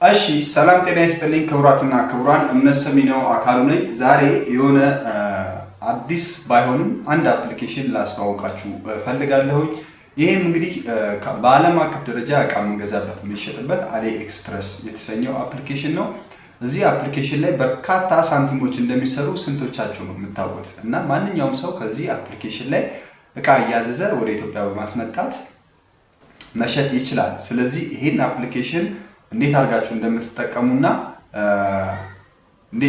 እሺ ሰላም ጤና ይስጥልኝ ክቡራትና ክቡራን እምነት ሰሚ ነው አካሉ ነኝ። ዛሬ የሆነ አዲስ ባይሆንም አንድ አፕሊኬሽን ላስተዋውቃችሁ ፈልጋለሁ። ይሄም እንግዲህ በዓለም አቀፍ ደረጃ እቃ የምንገዛበት የሚሸጥበት አሊ ኤክስፕረስ የተሰኘው አፕሊኬሽን ነው። እዚህ አፕሊኬሽን ላይ በርካታ ሳንቲሞች እንደሚሰሩ ስንቶቻችሁ ነው የምታውቁት? እና ማንኛውም ሰው ከዚህ አፕሊኬሽን ላይ እቃ እያዘዘ ወደ ኢትዮጵያ በማስመጣት መሸጥ ይችላል። ስለዚህ ይሄን አፕሊኬሽን እንዴት አድርጋችሁ እንደምትጠቀሙና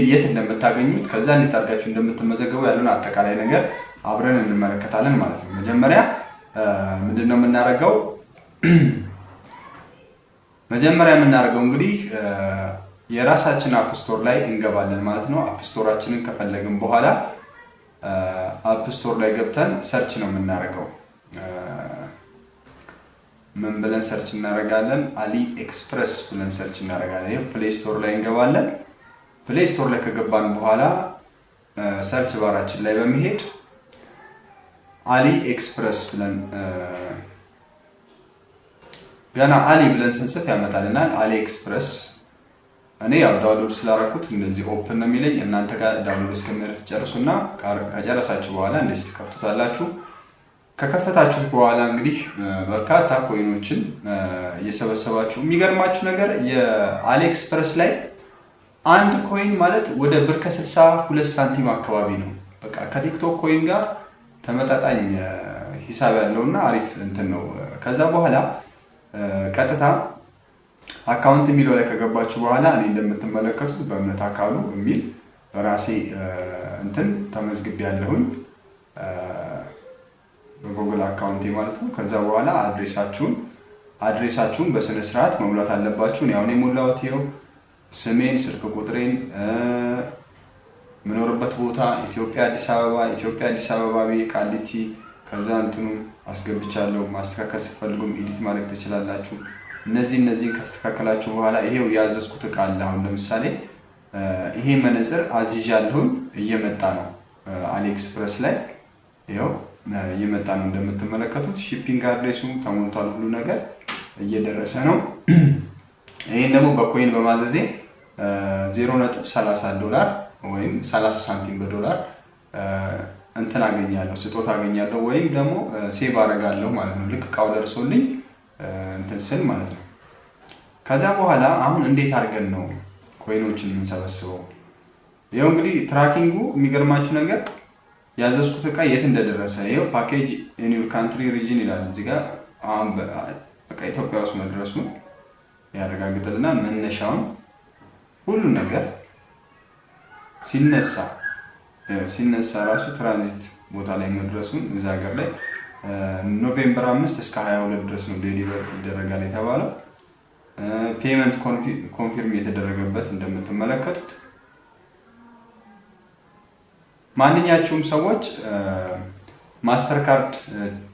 የት እንደምታገኙት ከዛ እንዴት አድርጋችሁ እንደምትመዘገቡ ያለውን አጠቃላይ ነገር አብረን እንመለከታለን ማለት ነው። መጀመሪያ ምንድነው የምናደርገው? እንግዲህ የራሳችን አፕ ስቶር ላይ እንገባለን ማለት ነው። አፕ ስቶራችንን ከፈለግን በኋላ አፕ ስቶር ላይ ገብተን ሰርች ነው የምናደርገው። ምን ብለን ሰርች እናደርጋለን? አሊ ኤክስፕረስ ብለን ሰርች እናደርጋለን። ይሄ ፕሌይ ስቶር ላይ እንገባለን። ፕሌይ ስቶር ላይ ከገባን በኋላ ሰርች ባራችን ላይ በመሄድ አሊ ኤክስፕረስ ብለን ገና አሊ ብለን ስንጽፍ ያመጣልናል። አሊ ኤክስፕረስ እኔ ያው ዳውንሎድ ስላደረኩት እንደዚህ ኦፕን ነው የሚለኝ። እናንተ ጋር ዳውንሎድ እስከምትጨርሱና ከጨረሳችሁ በኋላ እንደዚህ ትከፍቱታላችሁ። ከከፈታችሁት በኋላ እንግዲህ በርካታ ኮይኖችን እየሰበሰባችሁ የሚገርማችሁ ነገር የአሊ ኤክስፕረስ ላይ አንድ ኮይን ማለት ወደ ብር ከ62 ሳንቲም አካባቢ ነው። በቃ ከቲክቶክ ኮይን ጋር ተመጣጣኝ ሂሳብ ያለውና አሪፍ እንትን ነው። ከዛ በኋላ ቀጥታ አካውንት የሚለው ላይ ከገባችሁ በኋላ እኔ እንደምትመለከቱት በእምነት አካሉ የሚል በራሴ እንትን ተመዝግቤ ያለሁኝ በጉግል አካውንቴ ማለት ነው። ከዛ በኋላ አድሬሳችሁን በስነ ስርዓት መሙላት አለባችሁ። ያው እኔ ሞላሁት። ይኸው ስሜን፣ ስልክ ቁጥሬን፣ ምኖርበት ቦታ ኢትዮጵያ አዲስ አበባ ቃሊቲ፣ ከዛ እንትኑ አስገብቻለሁ። ማስተካከል ስትፈልጉም ኤዲት ማድረግ ትችላላችሁ። እነዚህን ካስተካከላችሁ በኋላ ይሄው ያዘዝኩት እቃ አለ። አሁን ለምሳሌ ይሄ መነጽር አዝዣለሁኝ እየመጣ ነው አሊ ኤክስፕረስ ላይ ይኸው እየመጣ ነው እንደምትመለከቱት። ሺፒንግ አድሬሱ ተሞልቷል፣ ሁሉ ነገር እየደረሰ ነው። ይሄን ደግሞ በኮይን በማዘዜ 0.30 ዶላር ወይም 30 ሳንቲም በዶላር እንትን አገኛለሁ፣ ስጦታ አገኛለሁ ወይም ደግሞ ሴቭ አደርጋለሁ ማለት ነው። ልክ እቃው ደርሶልኝ እንትን ስል ማለት ነው። ከዛ በኋላ አሁን እንዴት አድርገን ነው ኮይኖችን የምንሰበስበው? ይኸው እንግዲህ ትራኪንጉ የሚገርማችሁ ነገር ያዘዝኩት እቃ የት እንደደረሰ ይሄው ፓኬጅ ኢን ዩር ካንትሪ ሪጅን ይላል እዚህ ጋር። አሁን በቃ ኢትዮጵያ ውስጥ መድረሱን ያረጋግጥልና መነሻውን ሁሉ ነገር ሲነሳ ራሱ ትራንዚት ቦታ ላይ መድረሱን እዛ ሀገር ላይ ኖቬምበር 5 እስከ 22 ድረስ ነው ዴሊቨር ይደረጋል የተባለው። ፔመንት ኮንፊርም የተደረገበት እንደምትመለከቱት። ማንኛችሁም ሰዎች ማስተር ካርድ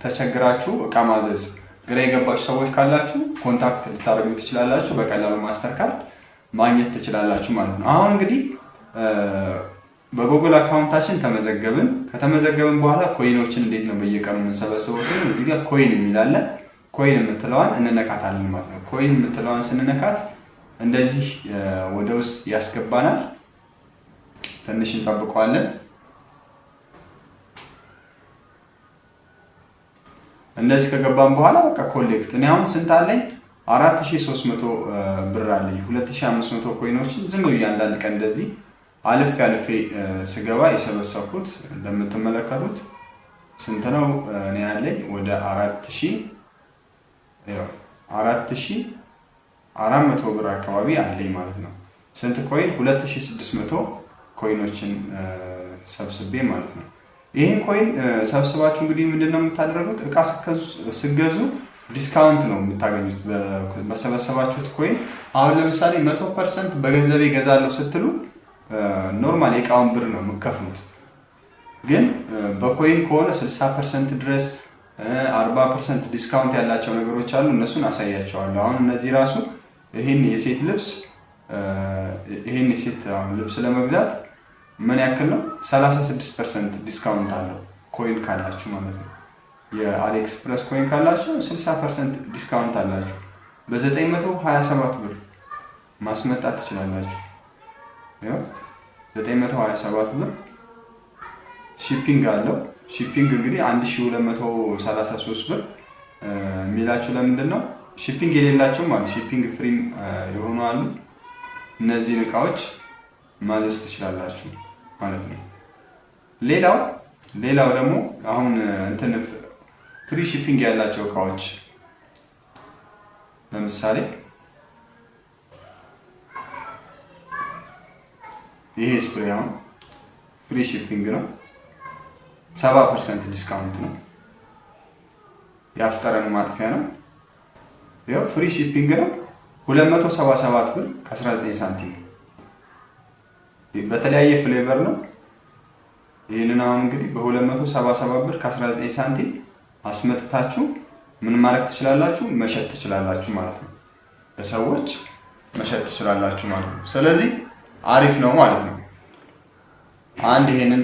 ተቸግራችሁ እቃ ማዘዝ ግራ የገባችሁ ሰዎች ካላችሁ ኮንታክት ልታደርጉ ትችላላችሁ። በቀላሉ ማስተር ካርድ ማግኘት ትችላላችሁ ማለት ነው። አሁን እንግዲህ በጉግል አካውንታችን ተመዘገብን። ከተመዘገብን በኋላ ኮይኖችን እንዴት ነው በየቀኑ የምንሰበስበው ስንል እዚህ ጋር ኮይን የሚል አለ። ኮይን የምትለዋን እንነካታለን ማለት ነው። ኮይን የምትለዋን ስንነካት እንደዚህ ወደ ውስጥ ያስገባናል። ትንሽ እንጠብቀዋለን። እንደዚህ ከገባን በኋላ በቃ ኮሌክት እኔ አሁን ስንት አለኝ? 4300 ብር አለኝ። 2500 ኮይኖችን ዝም ብዬ አንዳንድ ቀን እንደዚህ አልፌ ስገባ የሰበሰብኩት እንደምትመለከቱት ስንት ነው? እኔ ያለኝ ወደ 4400 ብር አካባቢ አለኝ ማለት ነው። ስንት ኮይን? 2600 ኮይኖችን ሰብስቤ ማለት ነው። ይሄን ኮይን ሰብስባችሁ እንግዲህ ምንድነው የምታደርጉት? እቃ ስገዙ ዲስካውንት ነው የምታገኙት በሰበሰባችሁት ኮይን። አሁን ለምሳሌ 100% በገንዘብ ይገዛለሁ ስትሉ ኖርማል የእቃውን ብር ነው የምትከፍሉት። ግን በኮይን ከሆነ 60% ድረስ 40% ዲስካውንት ያላቸው ነገሮች አሉ። እነሱን አሳያቸዋለሁ። አሁን እነዚህ ራሱ ይሄን የሴት ልብስ ለመግዛት ምን ያክል ነው? 36% ዲስካውንት አለው ኮይን ካላችሁ ማለት ነው። የአሊ ኤክስፕረስ ኮይን ካላችሁ 60% ዲስካውንት አላችሁ በ927 ብር ማስመጣት ትችላላችሁ። ያው 927 ብር ሺፒንግ አለው። ሺፒንግ እንግዲህ 1233 ብር የሚላችሁ ለምንድን ነው? ሺፒንግ የሌላቸውም አሉ፣ ሺፒንግ ፍሪም የሆኑ አሉ። እነዚህን እቃዎች ማዘዝ ትችላላችሁ ማለት ነው። ሌላው ደግሞ አሁን እንትን ፍሪ ሺፒንግ ያላቸው እቃዎች ለምሳሌ ይሄ ስፕሬይ አሁን ፍሪ ሺፒንግ ነው፣ 70% ዲስካውንት ነው። የአፍጠረን ማጥፊያ ነው። ያው ፍሪ ሺፒንግ ነው። 277 ብር ከ19 ሳንቲም በተለያየ ፍሌቨር ነው። ይህንን አሁን እንግዲህ በ277 ብር ከ19 ሳንቲም አስመጥታችሁ ምን ማድረግ ትችላላችሁ? መሸጥ ትችላላችሁ ማለት ነው። ለሰዎች መሸጥ ትችላላችሁ ማለት ነው። ስለዚህ አሪፍ ነው ማለት ነው። አንድ ይሄንን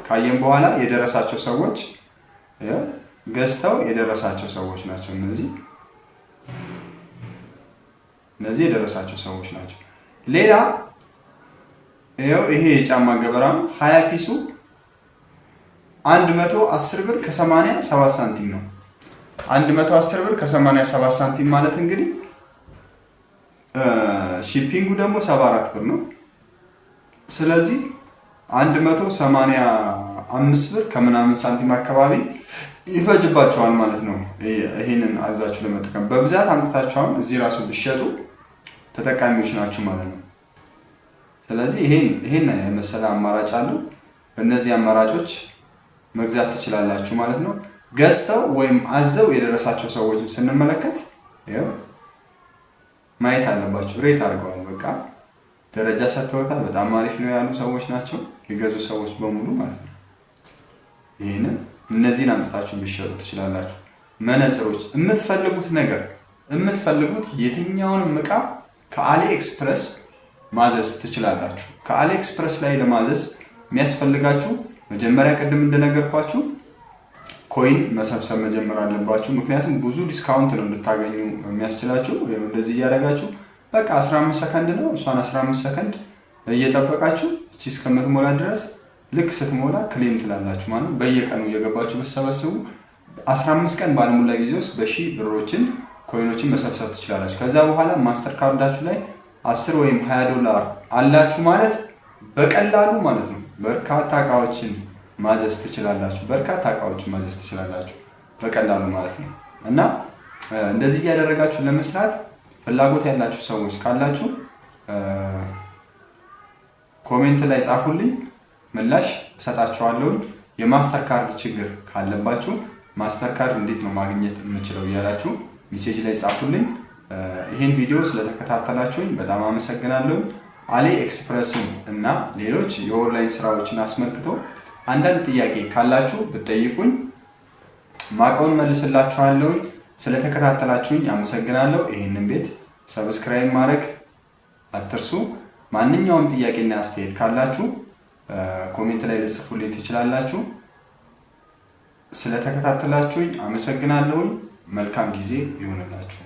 ካየን በኋላ የደረሳቸው ሰዎች ገዝተው የደረሳቸው ሰዎች ናቸው። እነዚህ የደረሳቸው ሰዎች ናቸው። ሌላ ይሄ የጫማ ገበራ 20 ፒሱ 110 ብር ከ87 ሳንቲም ነው። 110 ብር ከ87 ሳንቲም ማለት እንግዲህ ሺፒንጉ ደግሞ 74 ብር ነው። ስለዚህ 185 ብር ከምናምን ሳንቲም አካባቢ ይፈጅባቸዋል ማለት ነው። ይሄንን አዛችሁ ለመጠቀም በብዛት አምጥታችሁ እዚህ ራሱ ብትሸጡ ተጠቃሚዎች ናችሁ ማለት ነው። ስለዚህ ይሄን የመሰለ አማራጭ አለው። በእነዚህ አማራጮች መግዛት ትችላላችሁ ማለት ነው። ገዝተው ወይም አዘው የደረሳቸው ሰዎችን ስንመለከት ማየት አለባችሁ። ሬት አድርገዋል፣ በቃ ደረጃ ሰጥተውታል። በጣም አሪፍ ነው ያሉ ሰዎች ናቸው የገዙ ሰዎች በሙሉ ማለት ነው። እነዚህን አምጥታችሁ ቢሸጡ ትችላላችሁ። መነጽሮች፣ የምትፈልጉት የትኛውንም እቃ ከአሊ ኤክስፕረስ ማዘዝ ትችላላችሁ። ከአሊ ኤክስፕረስ ላይ ለማዘዝ የሚያስፈልጋችሁ መጀመሪያ ቅድም እንደነገርኳችሁ ኮይን መሰብሰብ መጀመር አለባችሁ። ምክንያቱም ብዙ ዲስካውንት ነው እንድታገኙ የሚያስችላችሁ። እንደዚህ እያደረጋችሁ በቃ 15 ሰከንድ ነው፣ እሷን 15 ሰከንድ እየጠበቃችሁ እቺ እስከምትሞላ ድረስ ልክ ስትሞላ ክሌም ትላላችሁ ማለት። በየቀኑ እየገባችሁ ብትሰበስቡ 15 ቀን ባለሙላ ጊዜ ውስጥ በሺህ ብሮችን ኮይኖችን መሰብሰብ ትችላላችሁ። ከዛ በኋላ ማስተር ካርዳችሁ ላይ 10 ወይም 20 ዶላር አላችሁ ማለት በቀላሉ ማለት ነው በርካታ እቃዎችን ማዘዝ ትችላላችሁ። በቀላሉ ማለት ነው። እና እንደዚህ እያደረጋችሁ ለመስራት ፍላጎት ያላችሁ ሰዎች ካላችሁ ኮሜንት ላይ ጻፉልኝ፣ ምላሽ እሰጣችኋለሁ። የማስተር ካርድ ችግር ካለባችሁ ማስተር ካርድ እንዴት ነው ማግኘት የምችለው እያላችሁ ሜሴጅ ላይ ጻፉልኝ። ይህን ቪዲዮ ስለተከታተላችሁኝ በጣም አመሰግናለሁ። አሊ ኤክስፕረስን እና ሌሎች የኦንላይን ስራዎችን አስመልክቶ አንዳንድ ጥያቄ ካላችሁ ብትጠይቁኝ ማቀውን መልስላችኋለሁ። ስለተከታተላችሁኝ አመሰግናለሁ። ይህንን ቤት ሰብስክራይብ ማድረግ አትርሱ። ማንኛውም ጥያቄና አስተያየት ካላችሁ ኮሜንት ላይ ልጽፉልኝ ትችላላችሁ። ስለተከታተላችሁኝ አመሰግናለሁ። መልካም ጊዜ ይሁንላችሁ።